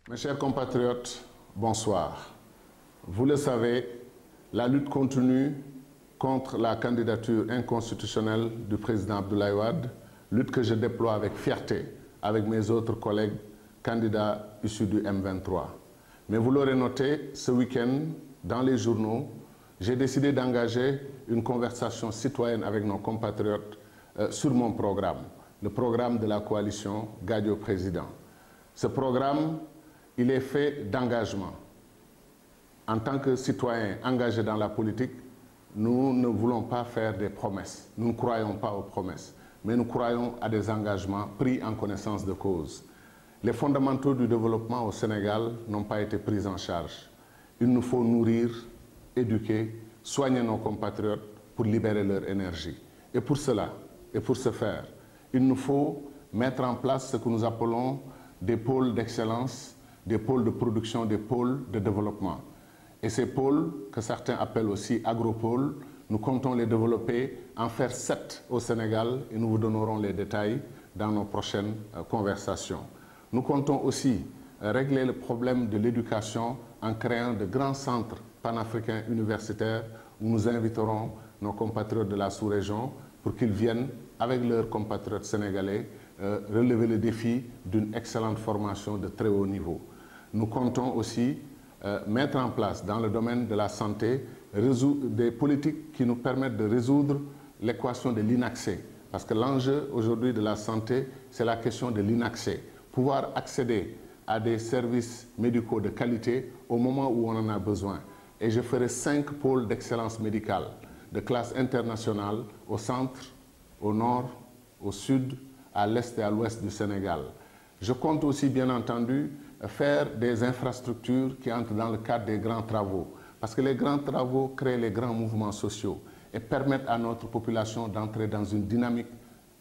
Mes chers compatriotes, bonsoir. Vous le savez, la lutte continue contre la candidature inconstitutionnelle du président Abdoulaye Wade, lutte que je déploie avec fierté avec mes autres collègues candidats issus du M23. Mais vous l'aurez noté, ce week-end, dans les journaux, j'ai décidé d'engager une conversation citoyenne avec nos compatriotes sur mon programme, le programme de la coalition Gadio Président. Ce programme, il est fait d'engagement. En tant que citoyens engagés dans la politique, nous ne voulons pas faire des promesses. Nous ne croyons pas aux promesses, mais nous croyons à des engagements pris en connaissance de cause. Les fondamentaux du développement au Sénégal n'ont pas été pris en charge. Il nous faut nourrir, éduquer, soigner nos compatriotes pour libérer leur énergie. Et pour cela, et pour ce faire, il nous faut mettre en place ce que nous appelons des pôles d'excellence, des pôles de production, des pôles de développement. Et ces pôles, que certains appellent aussi agropôles, nous comptons les développer, en faire 7 au Sénégal et nous vous donnerons les détails dans nos prochaines conversations. Nous comptons aussi régler le problème de l'éducation en créant de grands centres panafricains universitaires où nous inviterons nos compatriotes de la sous-région pour qu'ils viennent, avec leurs compatriotes sénégalais, relever le défi d'une excellente formation de très haut niveau. Nous comptons aussi mettre en place dans le domaine de la santé des politiques qui nous permettent de résoudre l'équation de l'inaccès. Parce que l'enjeu aujourd'hui de la santé, c'est la question de l'inaccès. Pouvoir accéder à des services médicaux de qualité au moment où on en a besoin. Et je ferai 5 pôles d'excellence médicale de classe internationale au centre, au nord, au sud, à l'est et à l'ouest du Sénégal. Je compte aussi, bien entendu, faire des infrastructures qui entrent dans le cadre des grands travaux. Parce que les grands travaux créent les grands mouvements sociaux et permettent à notre population d'entrer dans une dynamique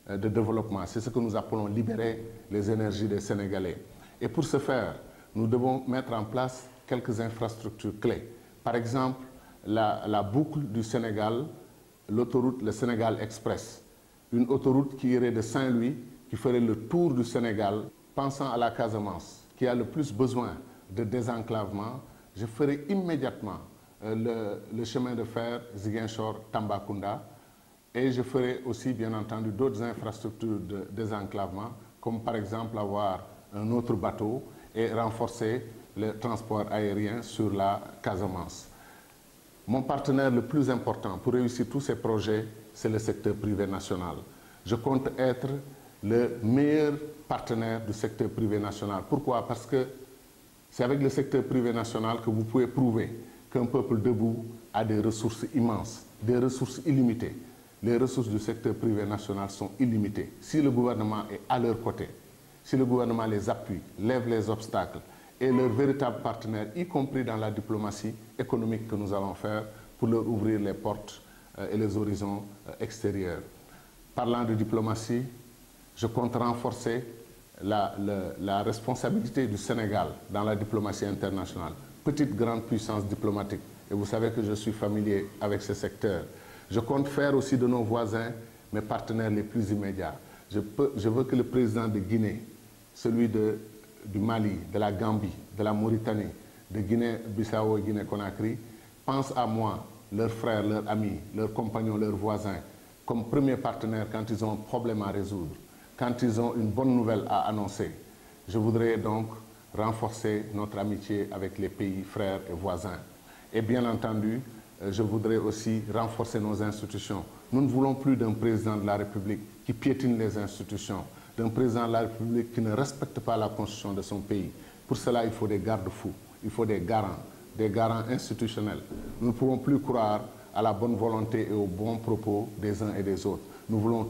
de développement. C'est ce que nous appelons libérer les énergies des Sénégalais. Et pour ce faire, nous devons mettre en place quelques infrastructures clés. Par exemple, la boucle du Sénégal, l'autoroute, le Sénégal Express. Une autoroute qui irait de Saint-Louis, qui ferait le tour du Sénégal, pensant à la Casamance, qui a le plus besoin de désenclavement. Je ferai immédiatement le chemin de fer Ziguinchor-Tambacounda et je ferai aussi, bien entendu, d'autres infrastructures de désenclavement, comme par exemple avoir un autre bateau et renforcer le transport aérien sur la Casamance. Mon partenaire le plus important pour réussir tous ces projets, c'est le secteur privé national. Je compte être le meilleur partenaire du secteur privé national. Pourquoi? Parce que c'est avec le secteur privé national que vous pouvez prouver qu'un peuple debout a des ressources immenses, des ressources illimitées. Les ressources du secteur privé national sont illimitées. Si le gouvernement est à leur côté, si le gouvernement les appuie, lève les obstacles, et leurs véritables partenaires, y compris dans la diplomatie économique que nous allons faire pour leur ouvrir les portes et les horizons extérieurs. Parlant de diplomatie, je compte renforcer la responsabilité du Sénégal dans la diplomatie internationale. Petite grande puissance diplomatique. Et vous savez que je suis familier avec ce secteur. Je compte faire aussi de nos voisins mes partenaires les plus immédiats. Je veux que le président de Guinée, celui du Mali, de la Gambie, de la Mauritanie, de Guinée-Bissau et Guinée-Conakry, pensent à moi, leurs frères, leurs amis, leurs compagnons, leurs voisins, comme premier partenaire quand ils ont un problème à résoudre, quand ils ont une bonne nouvelle à annoncer. Je voudrais donc renforcer notre amitié avec les pays frères et voisins. Et bien entendu, je voudrais aussi renforcer nos institutions. Nous ne voulons plus d'un président de la République qui piétine les institutions, d'un président de la République qui ne respecte pas la constitution de son pays. Pour cela, il faut des garde-fous, il faut des garants institutionnels. Nous ne pouvons plus croire à la bonne volonté et aux bons propos des uns et des autres. Nous voulons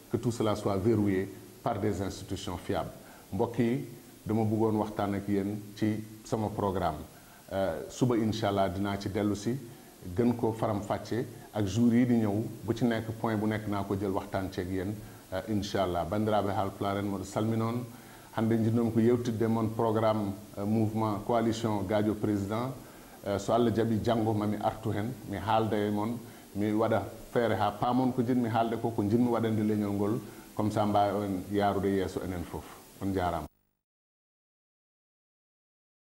que tout cela soit verrouillé par des institutions fiables. Mbokk yi dama bëggoon waxtaan ak yéen ci sama programme suba inshallah dinaa ci dellu si gën ko faram-fàcce ak jour yi di ñëw bu ci nekk point bu nekk naa ko jël waxtaan ceeg yéen inshallah. Bandiraɓe haalpulaar en moɗo salminon hande jinnomi ko yewtidde mon programme mouvement coalition Gadio Président so Allah jaɓi janngo mami artu hen mi haalda e mon mi waɗa feere ha paamon ko jinmi haalde ko jinmi waɗande leñol ngol comme ça mbawi on yaarude yeeso enen fof on jarama.